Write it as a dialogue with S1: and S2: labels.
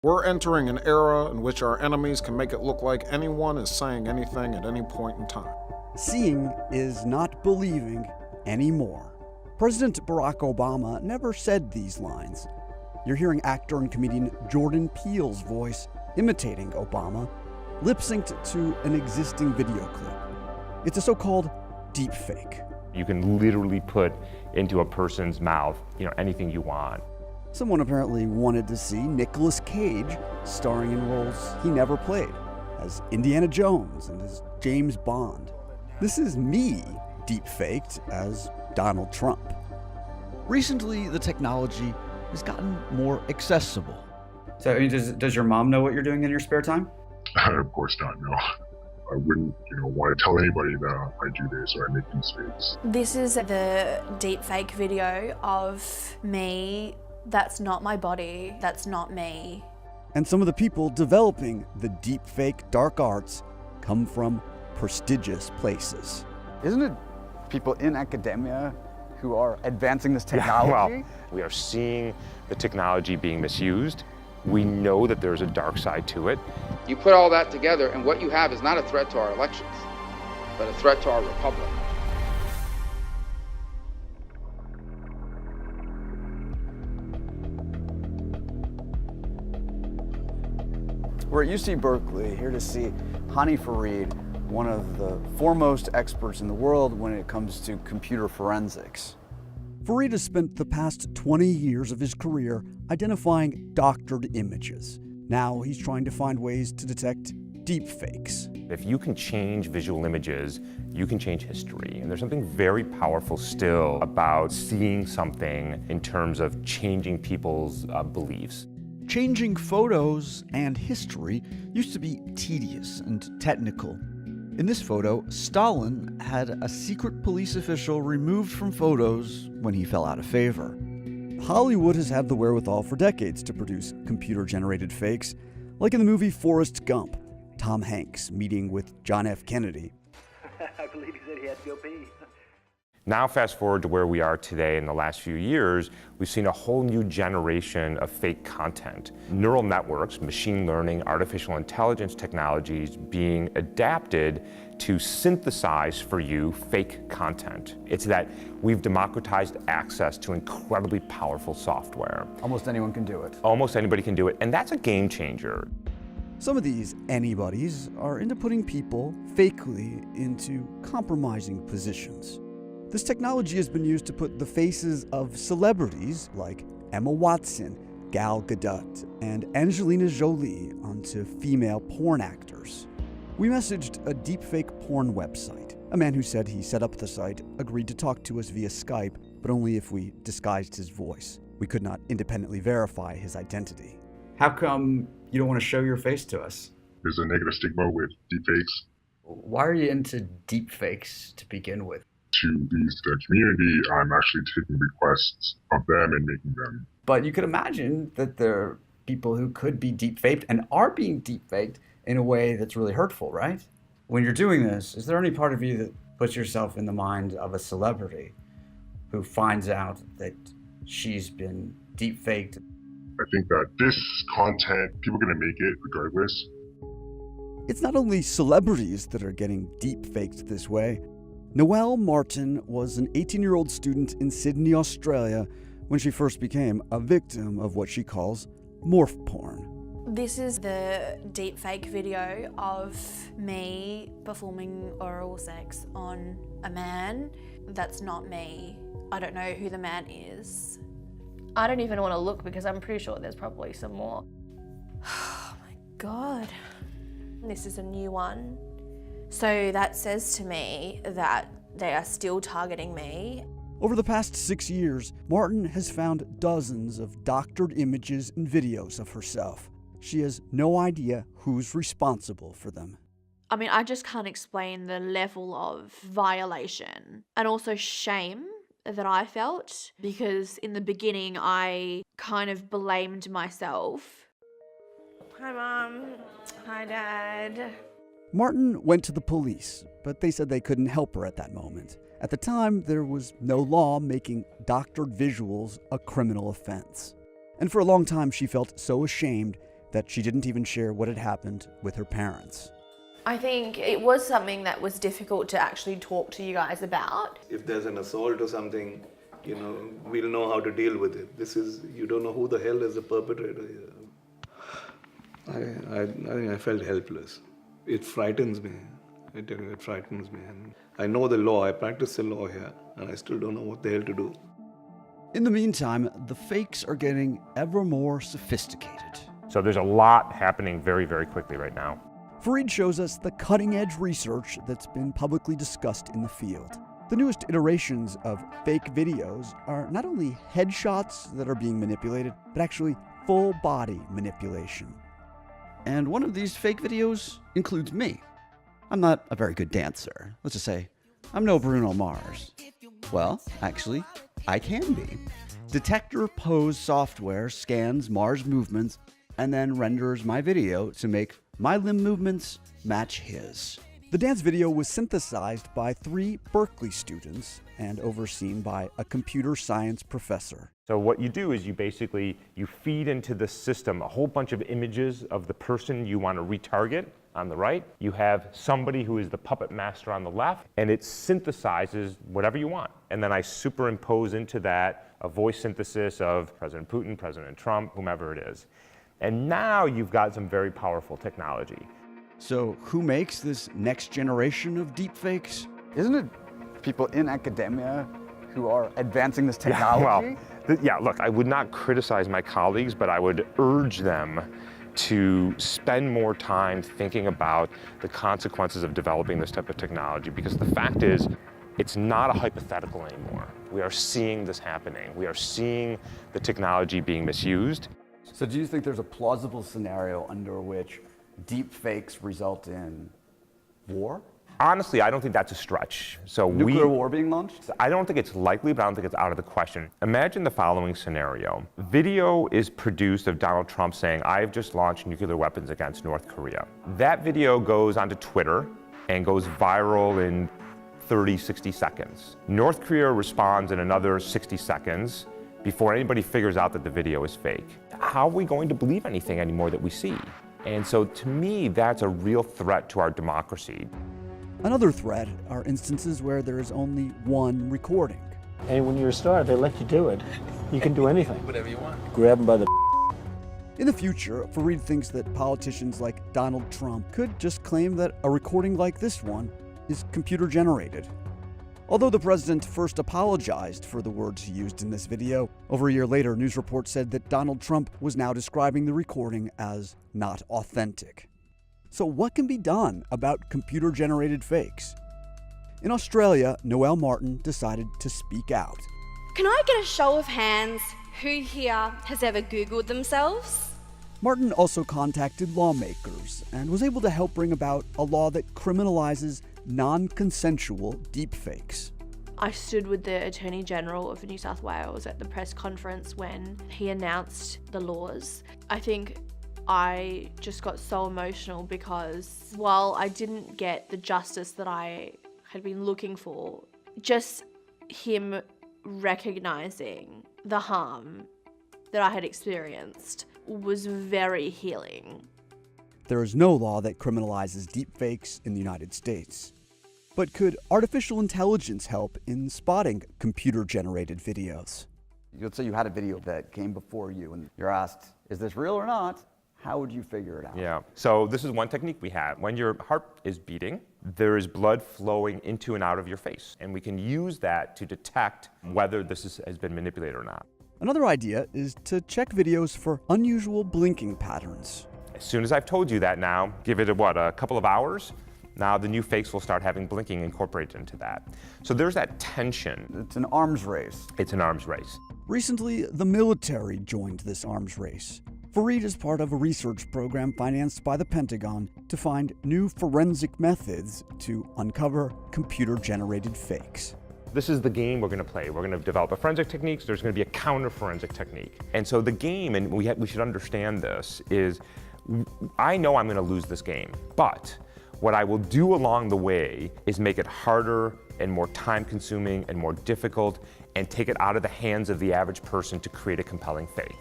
S1: We're entering an era in which our enemies can make it look like anyone is saying anything at any point in time.
S2: Seeing is not believing anymore. President Barack Obama never said these lines. You're hearing actor and comedian Jordan Peele's voice imitating Obama, lip-synced to an existing video clip. It's a so-called deepfake.
S3: You can literally put into a person's mouth, anything you want.
S2: Someone apparently wanted to see Nicolas Cage starring in roles he never played, as Indiana Jones and as James Bond. This is me deepfaked as Donald Trump. Recently, the technology has gotten more accessible.
S4: So, does your mom know what you're doing in your spare time?
S5: Of course not, no. I wouldn't, want to tell anybody that I do this or I make these fakes.
S6: This is the deepfake video of me. That's not my body. That's not me.
S2: And some of the people developing the deepfake dark arts come from prestigious places.
S7: Isn't it people in academia who are advancing this technology?
S3: Yeah, well, we are seeing the technology being misused. We know that there's a dark side to it.
S8: You put all that together, and what you have is not a threat to our elections, but a threat to our republic.
S7: We're at UC Berkeley, here to see Hani Farid, one of the foremost experts in the world when it comes to computer forensics.
S2: Farid has spent the past 20 years of his career identifying doctored images. Now he's trying to find ways to detect deepfakes.
S3: If you can change visual images, you can change history. And there's something very powerful still about seeing something in terms of changing people's beliefs.
S2: Changing photos and history used to be tedious and technical. In this photo, Stalin had a secret police official removed from photos when he fell out of favor. Hollywood has had the wherewithal for decades to produce computer-generated fakes, like in the movie Forrest Gump, Tom Hanks meeting with John F. Kennedy.
S9: I believe he said he had to go pee.
S3: Now fast forward to where we are today in the last few years, we've seen a whole new generation of fake content. Neural networks, machine learning, artificial intelligence technologies being adapted to synthesize for you fake content. It's that we've democratized access to incredibly powerful software.
S7: Almost anyone can do it.
S3: Almost anybody can do it, and that's a game changer.
S2: Some of these anybodies are into putting people fakely into compromising positions. This technology has been used to put the faces of celebrities like Emma Watson, Gal Gadot, and Angelina Jolie onto female porn actors. We messaged a deepfake porn website. A man who said he set up the site agreed to talk to us via Skype, but only if we disguised his voice. We could not independently verify his identity.
S4: How come you don't want to show your face to us?
S5: There's a negative stigma with deepfakes.
S4: Why are you into deepfakes to begin with?
S5: To the community, I'm actually taking requests of them and making them.
S4: But you could imagine that there are people who could be deepfaked and are being deepfaked in a way that's really hurtful, right? When you're doing this, is there any part of you that puts yourself in the mind of a celebrity who finds out that she's been deepfaked?
S5: I think that this content, people are going to make it regardless.
S2: It's not only celebrities that are getting deepfaked this way. Noelle Martin was an 18-year-old student in Sydney, Australia, when she first became a victim of what she calls morph porn.
S6: This is the deepfake video of me performing oral sex on a man. That's not me. I don't know who the man is.
S10: I don't even want to look because I'm pretty sure there's probably some more.
S6: Oh my God. This is a new one. So that says to me that they are still targeting me.
S2: Over the past 6 years, Martin has found dozens of doctored images and videos of herself. She has no idea who's responsible for them.
S10: I mean, I just can't explain the level of violation and also shame that I felt, because in the beginning I kind of blamed myself.
S6: Hi Mom, hi Dad.
S2: Martin went to the police, but they said they couldn't help her at that moment. At the time, there was no law making doctored visuals a criminal offense. And for a long time, she felt so ashamed that she didn't even share what had happened with her parents.
S10: I think it was something that was difficult to actually talk to you guys about.
S11: If there's an assault or something, we'll know how to deal with it. You don't know who the hell is the perpetrator here. I think I felt helpless. It frightens me. I tell you, it frightens me. And I know the law, I practice the law here, and I still don't know what the hell to do.
S2: In the meantime, the fakes are getting ever more sophisticated.
S3: So there's a lot happening very, very quickly right now.
S2: Fareed shows us the cutting-edge research that's been publicly discussed in the field. The newest iterations of fake videos are not only headshots that are being manipulated, but actually full-body manipulation. And one of these fake videos includes me. I'm not a very good dancer. Let's just say I'm no Bruno Mars. Well, actually, I can be. Detector Pose software scans Mars' movements and then renders my video to make my limb movements match his. The dance video was synthesized by 3 Berkeley students and overseen by a computer science professor.
S3: So what you do is you feed into the system a whole bunch of images of the person you want to retarget on the right. You have somebody who is the puppet master on the left, and it synthesizes whatever you want. And then I superimpose into that a voice synthesis of President Putin, President Trump, whomever it is. And now you've got some very powerful technology.
S2: So who makes this next generation of deepfakes?
S7: Isn't it people in academia who are advancing this technology?
S3: Look, I would not criticize my colleagues, but I would urge them to spend more time thinking about the consequences of developing this type of technology, because the fact is, it's not a hypothetical anymore. We are seeing this happening. We are seeing the technology being misused.
S7: So do you think there's a plausible scenario under which deep fakes result in war?
S3: Honestly, I don't think that's a stretch.
S7: Nuclear war being launched?
S3: I don't think it's likely, but I don't think it's out of the question. Imagine the following scenario. Video is produced of Donald Trump saying, "I've just launched nuclear weapons against North Korea." That video goes onto Twitter and goes viral in 30, 60 seconds. North Korea responds in another 60 seconds before anybody figures out that the video is fake. How are we going to believe anything anymore that we see? And so to me, that's a real threat to our democracy.
S2: Another threat are instances where there is only one recording.
S9: And when you're a star, they let you do it. You can do anything.
S11: Whatever you want.
S9: Grab them by the
S2: In the future, Fareed thinks that politicians like Donald Trump could just claim that a recording like this one is computer-generated. Although the president first apologized for the words he used in this video, over a year later, news reports said that Donald Trump was now describing the recording as not authentic. So what can be done about computer-generated fakes? In Australia, Noelle Martin decided to speak out.
S12: Can I get a show of hands who here has ever Googled themselves?
S2: Martin also contacted lawmakers and was able to help bring about a law that criminalizes non-consensual deepfakes.
S10: I stood with the Attorney General of New South Wales at the press conference when he announced the laws. I think I just got so emotional because while I didn't get the justice that I had been looking for, just him recognizing the harm that I had experienced was very healing.
S2: There is no law that criminalizes deepfakes in the United States. But could artificial intelligence help in spotting computer-generated videos?
S7: Let's say you had a video that came before you and you're asked, is this real or not? How would you figure it out?
S3: Yeah, so this is one technique we have. When your heart is beating, there is blood flowing into and out of your face. And we can use that to detect whether this has been manipulated or not.
S2: Another idea is to check videos for unusual blinking patterns.
S3: As soon as I've told you that now, give it a couple of hours, now the new fakes will start having blinking incorporated into that. So there's that tension.
S7: It's an arms race.
S3: It's an arms race.
S2: Recently, the military joined this arms race. Fareed is part of a research program financed by the Pentagon to find new forensic methods to uncover computer-generated fakes.
S3: This is the game we're going to play. We're going to develop a forensic technique. There's going to be a counter-forensic technique. And so the game, and we should understand this, is I know I'm going to lose this game, but what I will do along the way is make it harder and more time-consuming and more difficult and take it out of the hands of the average person to create a compelling fake.